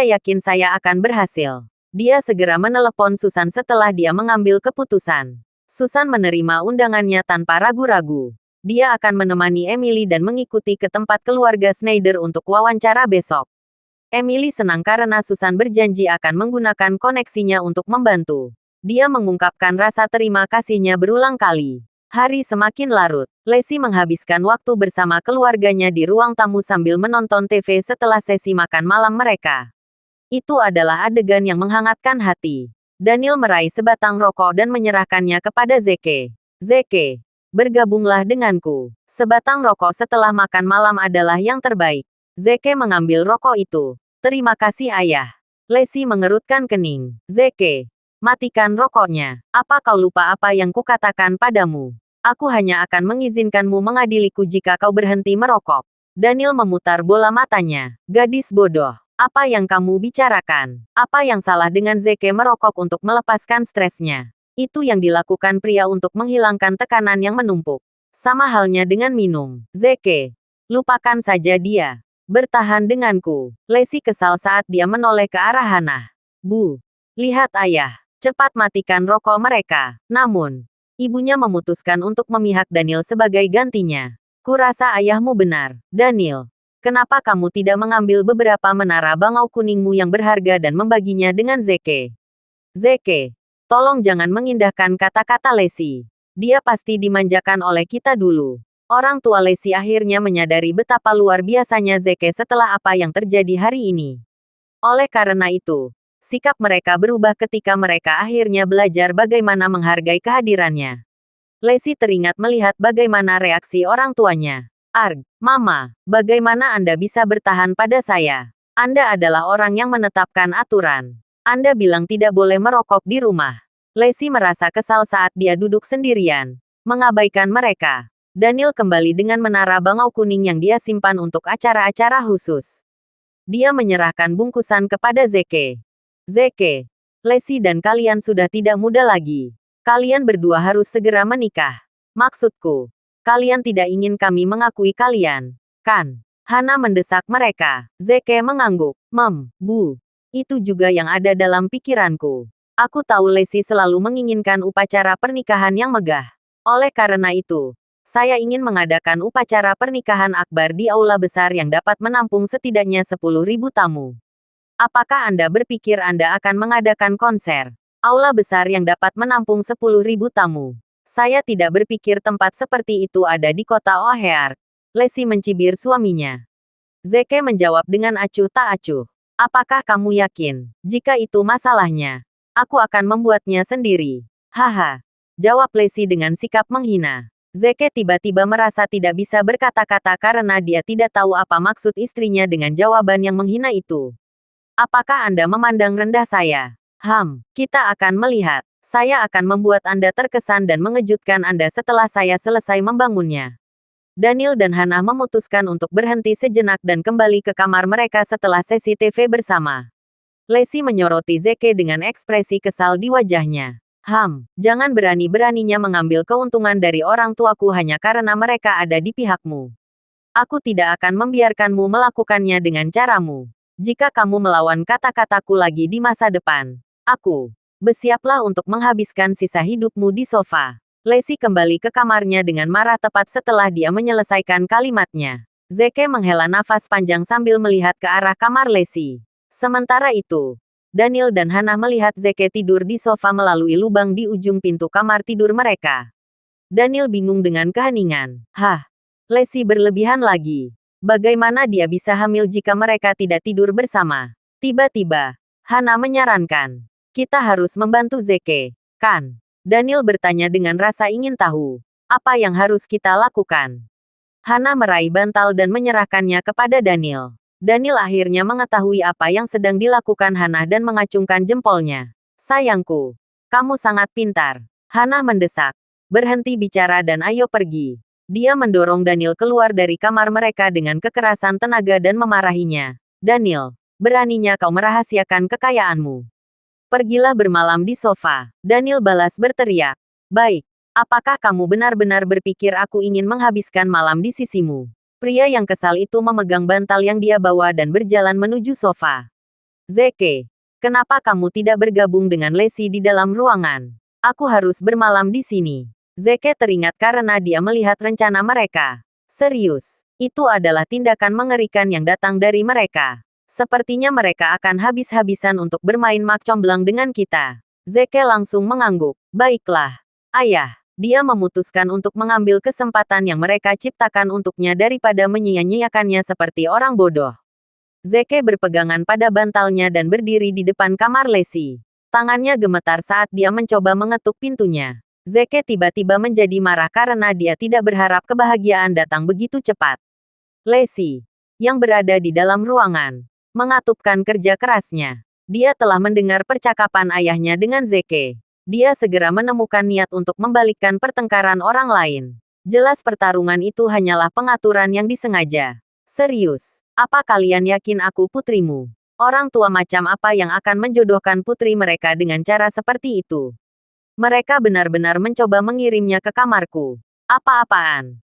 yakin saya akan berhasil. Dia segera menelepon Susan setelah dia mengambil keputusan. Susan menerima undangannya tanpa ragu-ragu. Dia akan menemani Emily dan mengikuti ke tempat keluarga Schneider untuk wawancara besok. Emily senang karena Susan berjanji akan menggunakan koneksinya untuk membantu. Dia mengungkapkan rasa terima kasihnya berulang kali. Hari semakin larut. Lacey menghabiskan waktu bersama keluarganya di ruang tamu sambil menonton TV setelah sesi makan malam mereka. Itu adalah adegan yang menghangatkan hati. Daniel meraih sebatang rokok dan menyerahkannya kepada Zeke. Zeke, bergabunglah denganku. Sebatang rokok setelah makan malam adalah yang terbaik. Zeke mengambil rokok itu. Terima kasih ayah. Lacey mengerutkan kening. Zeke, matikan rokoknya. Apa kau lupa apa yang kukatakan padamu? Aku hanya akan mengizinkanmu mengadiliku jika kau berhenti merokok. Daniel memutar bola matanya. Gadis bodoh. Apa yang kamu bicarakan? Apa yang salah dengan Zeke merokok untuk melepaskan stresnya? Itu yang dilakukan pria untuk menghilangkan tekanan yang menumpuk. Sama halnya dengan minum. Zeke, lupakan saja dia. Bertahan denganku. Lacey kesal saat dia menoleh ke arah Hannah. Bu, lihat ayah. Cepat matikan rokok mereka. Namun, ibunya memutuskan untuk memihak Daniel sebagai gantinya. Kurasa ayahmu benar, Daniel. Kenapa kamu tidak mengambil beberapa menara bangau kuningmu yang berharga dan membaginya dengan Zeke? Zeke, tolong jangan mengindahkan kata-kata Lacey. Dia pasti dimanjakan oleh kita dulu. Orang tua Lacey akhirnya menyadari betapa luar biasanya Zeke setelah apa yang terjadi hari ini. Oleh karena itu, sikap mereka berubah ketika mereka akhirnya belajar bagaimana menghargai kehadirannya. Lacey teringat melihat bagaimana reaksi orang tuanya. Arg, Mama, bagaimana Anda bisa bertahan pada saya? Anda adalah orang yang menetapkan aturan. Anda bilang tidak boleh merokok di rumah. Lacey merasa kesal saat dia duduk sendirian, mengabaikan mereka. Daniel kembali dengan menara bangau kuning yang dia simpan untuk acara-acara khusus. Dia menyerahkan bungkusan kepada Zeke. Zeke, Lacey dan kalian sudah tidak muda lagi. Kalian berdua harus segera menikah. Maksudku, kalian tidak ingin kami mengakui kalian, kan? Hana mendesak mereka. Zeke mengangguk. Bu. Itu juga yang ada dalam pikiranku. Aku tahu Lesi selalu menginginkan upacara pernikahan yang megah. Oleh karena itu, saya ingin mengadakan upacara pernikahan akbar di aula besar yang dapat menampung setidaknya 10.000 tamu. Apakah Anda berpikir Anda akan mengadakan konser? Aula besar yang dapat menampung 10.000 tamu. Saya tidak berpikir tempat seperti itu ada di kota O'Hare. Lesi mencibir suaminya. Zeke menjawab dengan acuh tak acuh. Apakah kamu yakin? Jika itu masalahnya, aku akan membuatnya sendiri. Haha. Jawab Lesi dengan sikap menghina. Zeke tiba-tiba merasa tidak bisa berkata-kata karena dia tidak tahu apa maksud istrinya dengan jawaban yang menghina itu. Apakah Anda memandang rendah saya? Kita akan melihat. Saya akan membuat Anda terkesan dan mengejutkan Anda setelah saya selesai membangunnya. Daniel dan Hannah memutuskan untuk berhenti sejenak dan kembali ke kamar mereka setelah sesi TV bersama. Lesi menyoroti Zeke dengan ekspresi kesal di wajahnya. Jangan berani-beraninya mengambil keuntungan dari orang tuaku hanya karena mereka ada di pihakmu. Aku tidak akan membiarkanmu melakukannya dengan caramu. Jika kamu melawan kata-kataku lagi di masa depan, bersiaplah untuk menghabiskan sisa hidupmu di sofa. Lesi kembali ke kamarnya dengan marah tepat setelah dia menyelesaikan kalimatnya. Zeke menghela nafas panjang sambil melihat ke arah kamar Lesi. Sementara itu, Daniel dan Hannah melihat Zeke tidur di sofa melalui lubang di ujung pintu kamar tidur mereka. Daniel bingung dengan keheningan. Lesi berlebihan lagi. Bagaimana dia bisa hamil jika mereka tidak tidur bersama? Tiba-tiba, Hannah menyarankan, kita harus membantu Zeke, kan? Daniel bertanya dengan rasa ingin tahu. Apa yang harus kita lakukan? Hannah meraih bantal dan menyerahkannya kepada Daniel. Daniel akhirnya mengetahui apa yang sedang dilakukan Hannah dan mengacungkan jempolnya. Sayangku, kamu sangat pintar. Hannah mendesak. Berhenti bicara dan ayo pergi. Dia mendorong Daniel keluar dari kamar mereka dengan kekerasan tenaga dan memarahinya. Daniel, beraninya kau merahasiakan kekayaanmu. Pergilah bermalam di sofa. Daniel balas berteriak. Baik, apakah kamu benar-benar berpikir aku ingin menghabiskan malam di sisimu? Pria yang kesal itu memegang bantal yang dia bawa dan berjalan menuju sofa. Zeke, kenapa kamu tidak bergabung dengan Lesi di dalam ruangan? Aku harus bermalam di sini. Zeke teringat karena dia melihat rencana mereka. Serius, itu adalah tindakan mengerikan yang datang dari mereka. Sepertinya mereka akan habis-habisan untuk bermain mak comblang dengan kita. Zeke langsung mengangguk. Baiklah, ayah. Dia memutuskan untuk mengambil kesempatan yang mereka ciptakan untuknya daripada menyia-nyiakannya seperti orang bodoh. Zeke berpegangan pada bantalnya dan berdiri di depan kamar Lesi. Tangannya gemetar saat dia mencoba mengetuk pintunya. Zeke tiba-tiba menjadi marah karena dia tidak berharap kebahagiaan datang begitu cepat. Lesi, yang berada di dalam ruangan, mengatupkan kerja kerasnya. Dia telah mendengar percakapan ayahnya dengan Zeke. Dia segera menemukan niat untuk membalikkan pertengkaran orang lain. Jelas pertarungan itu hanyalah pengaturan yang disengaja. Serius, apa kalian yakin aku putrimu? Orang tua macam apa yang akan menjodohkan putri mereka dengan cara seperti itu? Mereka benar-benar mencoba mengirimnya ke kamarku. Apa-apaan?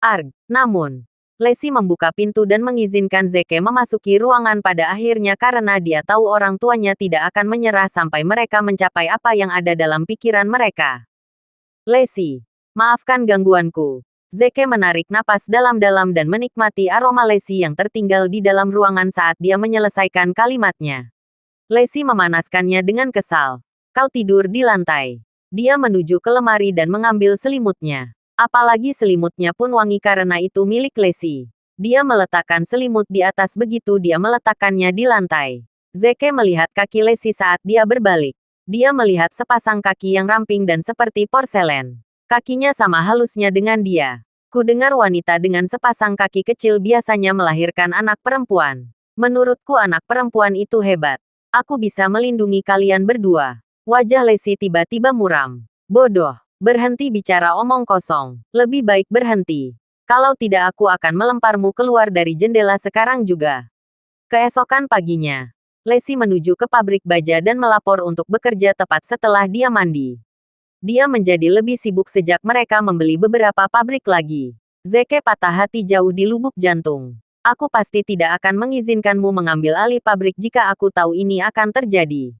Namun, Lesi membuka pintu dan mengizinkan Zeke memasuki ruangan pada akhirnya karena dia tahu orang tuanya tidak akan menyerah sampai mereka mencapai apa yang ada dalam pikiran mereka. Lesi, maafkan gangguanku. Zeke menarik napas dalam-dalam dan menikmati aroma Lesi yang tertinggal di dalam ruangan saat dia menyelesaikan kalimatnya. Lesi memanaskannya dengan kesal. Kau tidur di lantai. Dia menuju ke lemari dan mengambil selimutnya. Apalagi selimutnya pun wangi karena itu milik Lesi. Dia meletakkan selimut di atas begitu dia meletakkannya di lantai. Zeke melihat kaki Lesi saat dia berbalik. Dia melihat sepasang kaki yang ramping dan seperti porselen. Kakinya sama halusnya dengan dia. Kudengar wanita dengan sepasang kaki kecil biasanya melahirkan anak perempuan. Menurutku anak perempuan itu hebat. Aku bisa melindungi kalian berdua. Wajah Lesi tiba-tiba muram. Bodoh. Berhenti bicara omong kosong. Lebih baik berhenti. Kalau tidak aku akan melemparmu keluar dari jendela sekarang juga. Keesokan paginya, Lesi menuju ke pabrik baja dan melapor untuk bekerja tepat setelah dia mandi. Dia menjadi lebih sibuk sejak mereka membeli beberapa pabrik lagi. Zeke patah hati jauh di lubuk jantung. Aku pasti tidak akan mengizinkanmu mengambil alih pabrik jika aku tahu ini akan terjadi.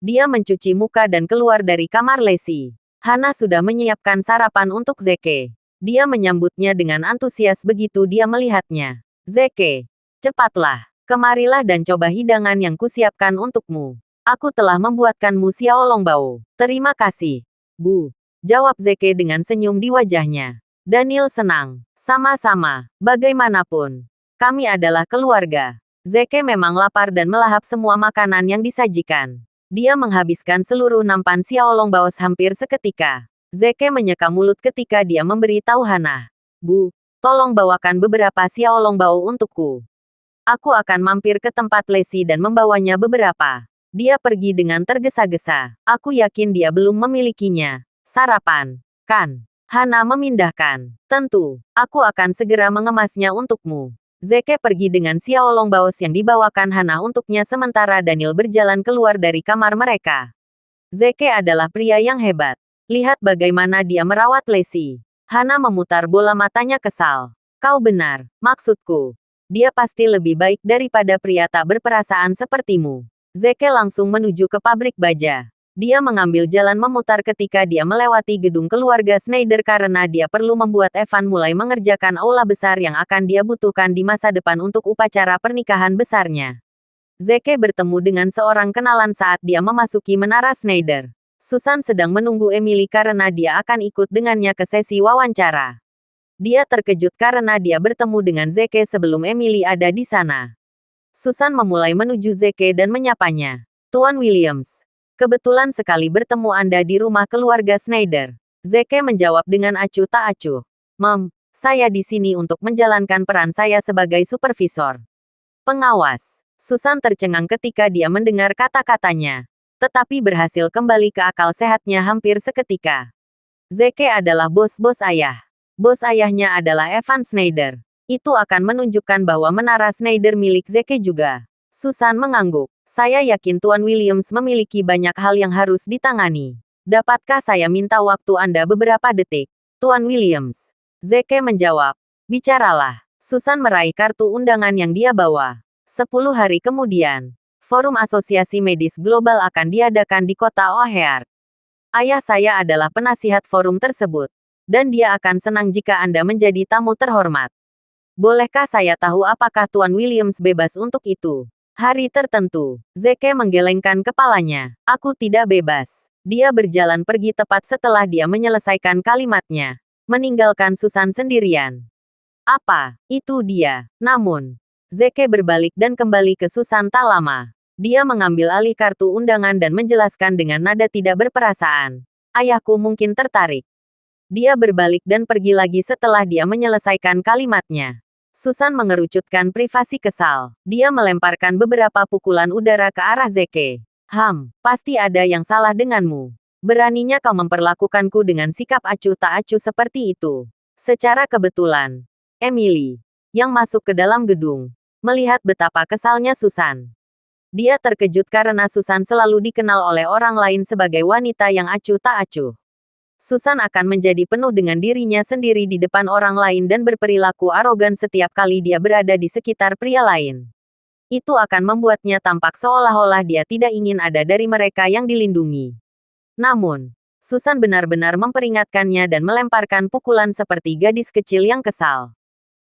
Dia mencuci muka dan keluar dari kamar Lacey. Hana sudah menyiapkan sarapan untuk Zeke. Dia menyambutnya dengan antusias begitu dia melihatnya. Zeke, cepatlah, kemarilah dan coba hidangan yang kusiapkan untukmu. Aku telah membuatkanmu xiao longbao. Terima kasih, Bu. Jawab Zeke dengan senyum di wajahnya. Daniel senang. Sama-sama, bagaimanapun. Kami adalah keluarga. Zeke memang lapar dan melahap semua makanan yang disajikan. Dia menghabiskan seluruh nampan xiao longbao hampir seketika. Zeke menyeka mulut ketika dia memberi tahu Hana. Bu, tolong bawakan beberapa xiao longbao untukku. Aku akan mampir ke tempat Lacey dan membawanya beberapa. Dia pergi dengan tergesa-gesa. Aku yakin dia belum memilikinya. Sarapan, kan? Hana memindahkan. Tentu, aku akan segera mengemasnya untukmu. Zeke pergi dengan xiao longbao yang dibawakan Hana untuknya sementara Daniel berjalan keluar dari kamar mereka. Zeke adalah pria yang hebat. Lihat bagaimana dia merawat Lacey. Hana memutar bola matanya kesal. Kau benar, maksudku. Dia pasti lebih baik daripada pria tak berperasaan sepertimu. Zeke langsung menuju ke pabrik baja. Dia mengambil jalan memutar ketika dia melewati gedung keluarga Schneider karena dia perlu membuat Evan mulai mengerjakan aula besar yang akan dia butuhkan di masa depan untuk upacara pernikahan besarnya. Zeke bertemu dengan seorang kenalan saat dia memasuki menara Schneider. Susan sedang menunggu Emily karena dia akan ikut dengannya ke sesi wawancara. Dia terkejut karena dia bertemu dengan Zeke sebelum Emily ada di sana. Susan memulai menuju Zeke dan menyapanya. Tuan Williams, kebetulan sekali bertemu Anda di rumah keluarga Schneider. Zeke menjawab dengan acuh tak acuh. Saya di sini untuk menjalankan peran saya sebagai supervisor. Pengawas. Susan tercengang ketika dia mendengar kata-katanya. Tetapi berhasil kembali ke akal sehatnya hampir seketika. Zeke adalah bos-bos ayah. Bos ayahnya adalah Evan Schneider. Itu akan menunjukkan bahwa menara Schneider milik Zeke juga. Susan mengangguk. Saya yakin Tuan Williams memiliki banyak hal yang harus ditangani. Dapatkah saya minta waktu Anda beberapa detik? Tuan Williams. Zeke menjawab. Bicaralah. Susan meraih kartu undangan yang dia bawa. 10 hari kemudian. Forum Asosiasi Medis Global akan diadakan di kota O'Hare. Ayah saya adalah penasihat forum tersebut. Dan dia akan senang jika Anda menjadi tamu terhormat. Bolehkah saya tahu apakah Tuan Williams bebas untuk itu? Hari tertentu. Zeke menggelengkan kepalanya. Aku tidak bebas. Dia berjalan pergi tepat setelah dia menyelesaikan kalimatnya. Meninggalkan Susan sendirian. Apa? Itu dia. Namun, Zeke berbalik dan kembali ke Susan tak lama. Dia mengambil alih kartu undangan dan menjelaskan dengan nada tidak berperasaan. Ayahku mungkin tertarik. Dia berbalik dan pergi lagi setelah dia menyelesaikan kalimatnya. Susan mengerucutkan privasi kesal. Dia melemparkan beberapa pukulan udara ke arah Zeke. Pasti ada yang salah denganmu. Beraninya kau memperlakukanku dengan sikap acuh tak acuh seperti itu. Secara kebetulan, Emily, yang masuk ke dalam gedung, melihat betapa kesalnya Susan. Dia terkejut karena Susan selalu dikenal oleh orang lain sebagai wanita yang acuh tak acuh. Susan akan menjadi penuh dengan dirinya sendiri di depan orang lain dan berperilaku arogan setiap kali dia berada di sekitar pria lain. Itu akan membuatnya tampak seolah-olah dia tidak ingin ada dari mereka yang dilindungi. Namun, Susan benar-benar memperingatkannya dan melemparkan pukulan seperti gadis kecil yang kesal.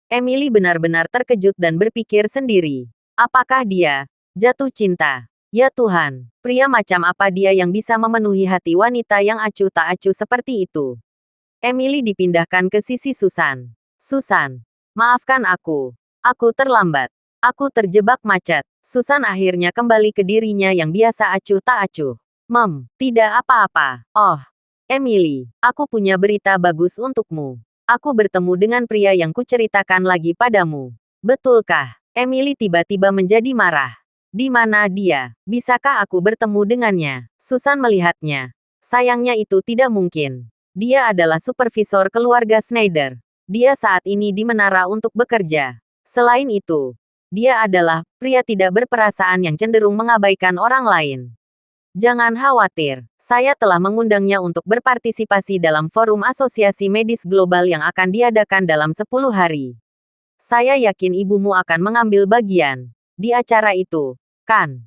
Emily benar-benar terkejut dan berpikir sendiri. Apakah dia jatuh cinta? Ya Tuhan, pria macam apa dia yang bisa memenuhi hati wanita yang acuh tak acuh seperti itu? Emily dipindahkan ke sisi Susan. Susan, maafkan aku. Aku terlambat. Aku terjebak macet. Susan akhirnya kembali ke dirinya yang biasa acuh tak acuh. Tidak apa-apa. Oh, Emily, aku punya berita bagus untukmu. Aku bertemu dengan pria yang kuceritakan lagi padamu. Betulkah? Emily tiba-tiba menjadi marah. Di mana dia? Bisakah aku bertemu dengannya? Susan melihatnya. Sayangnya itu tidak mungkin. Dia adalah supervisor keluarga Schneider. Dia saat ini di menara untuk bekerja. Selain itu, dia adalah pria tidak berperasaan yang cenderung mengabaikan orang lain. Jangan khawatir, saya telah mengundangnya untuk berpartisipasi dalam forum asosiasi medis global yang akan diadakan dalam 10 hari. Saya yakin ibumu akan mengambil bagian di acara itu, kan?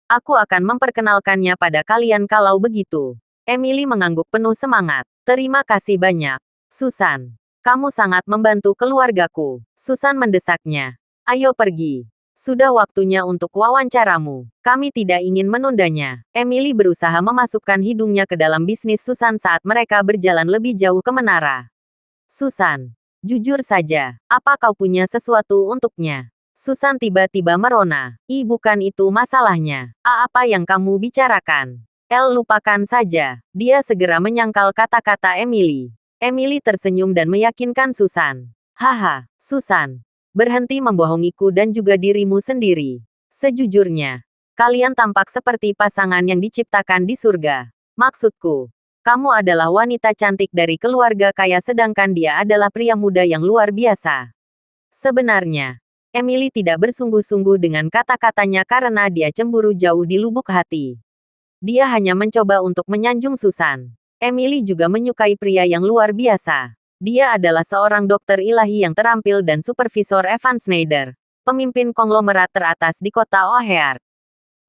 Aku akan memperkenalkannya pada kalian kalau begitu. Emily mengangguk penuh semangat. Terima kasih banyak, Susan. Kamu sangat membantu keluargaku. Susan mendesaknya. Ayo pergi. Sudah waktunya untuk wawancaramu. Kami tidak ingin menundanya. Emily berusaha memasukkan hidungnya ke dalam bisnis Susan saat mereka berjalan lebih jauh ke menara. Susan, jujur saja, apa kau punya sesuatu untuknya? Susan tiba-tiba merona. Bukan itu masalahnya. Apa yang kamu bicarakan? Lupakan saja. Dia segera menyangkal kata-kata Emily. Emily tersenyum dan meyakinkan Susan. Haha, Susan. Berhenti membohongiku dan juga dirimu sendiri. Sejujurnya, kalian tampak seperti pasangan yang diciptakan di surga. Maksudku, kamu adalah wanita cantik dari keluarga kaya sedangkan dia adalah pria muda yang luar biasa. Sebenarnya, Emily tidak bersungguh-sungguh dengan kata-katanya karena dia cemburu jauh di lubuk hati. Dia hanya mencoba untuk menyanjung Susan. Emily juga menyukai pria yang luar biasa. Dia adalah seorang dokter ilahi yang terampil dan supervisor Evan Schneider, pemimpin konglomerat teratas di kota O'Hare.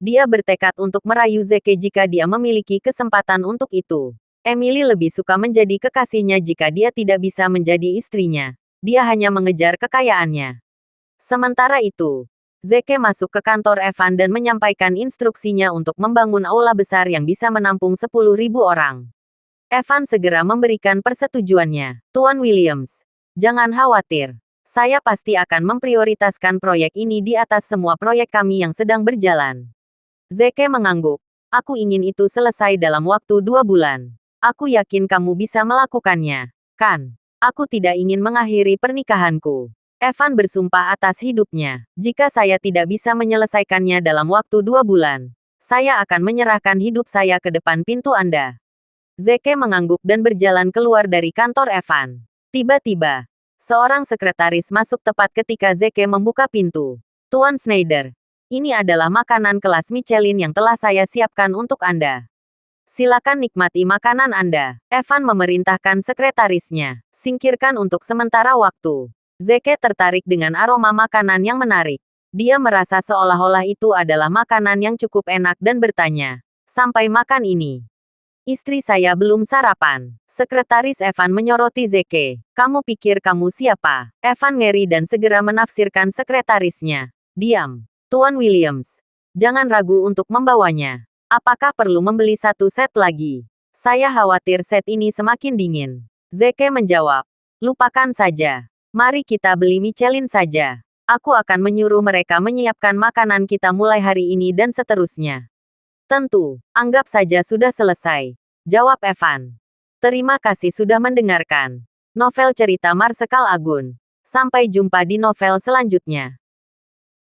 Dia bertekad untuk merayu Zeke jika dia memiliki kesempatan untuk itu. Emily lebih suka menjadi kekasihnya jika dia tidak bisa menjadi istrinya. Dia hanya mengejar kekayaannya. Sementara itu, Zeke masuk ke kantor Evan dan menyampaikan instruksinya untuk membangun aula besar yang bisa menampung 10.000 orang. Evan segera memberikan persetujuannya. Tuan Williams, jangan khawatir. Saya pasti akan memprioritaskan proyek ini di atas semua proyek kami yang sedang berjalan. Zeke mengangguk. Aku ingin itu selesai dalam waktu 2 bulan. Aku yakin kamu bisa melakukannya, kan? Aku tidak ingin mengakhiri pernikahanku. Evan bersumpah atas hidupnya. Jika saya tidak bisa menyelesaikannya dalam waktu 2 bulan, saya akan menyerahkan hidup saya ke depan pintu Anda. Zeke mengangguk dan berjalan keluar dari kantor Evan. Tiba-tiba, seorang sekretaris masuk tepat ketika Zeke membuka pintu. Tuan Schneider, ini adalah makanan kelas Michelin yang telah saya siapkan untuk Anda. Silakan nikmati makanan Anda. Evan memerintahkan sekretarisnya. Singkirkan untuk sementara waktu. Zeke tertarik dengan aroma makanan yang menarik. Dia merasa seolah-olah itu adalah makanan yang cukup enak dan bertanya, "Sampai makan ini? Istri saya belum sarapan." Sekretaris Evan menyoroti Zeke. "Kamu pikir kamu siapa?" Evan ngeri dan segera menafsirkan sekretarisnya. "Diam, Tuan Williams. Jangan ragu untuk membawanya. Apakah perlu membeli 1 set lagi? Saya khawatir set ini semakin dingin." Zeke menjawab. "Lupakan saja. Mari kita beli Michelin saja. Aku akan menyuruh mereka menyiapkan makanan kita mulai hari ini dan seterusnya." "Tentu, anggap saja sudah selesai," jawab Evan. Terima kasih sudah mendengarkan novel cerita Marsekal Agun. Sampai jumpa di novel selanjutnya.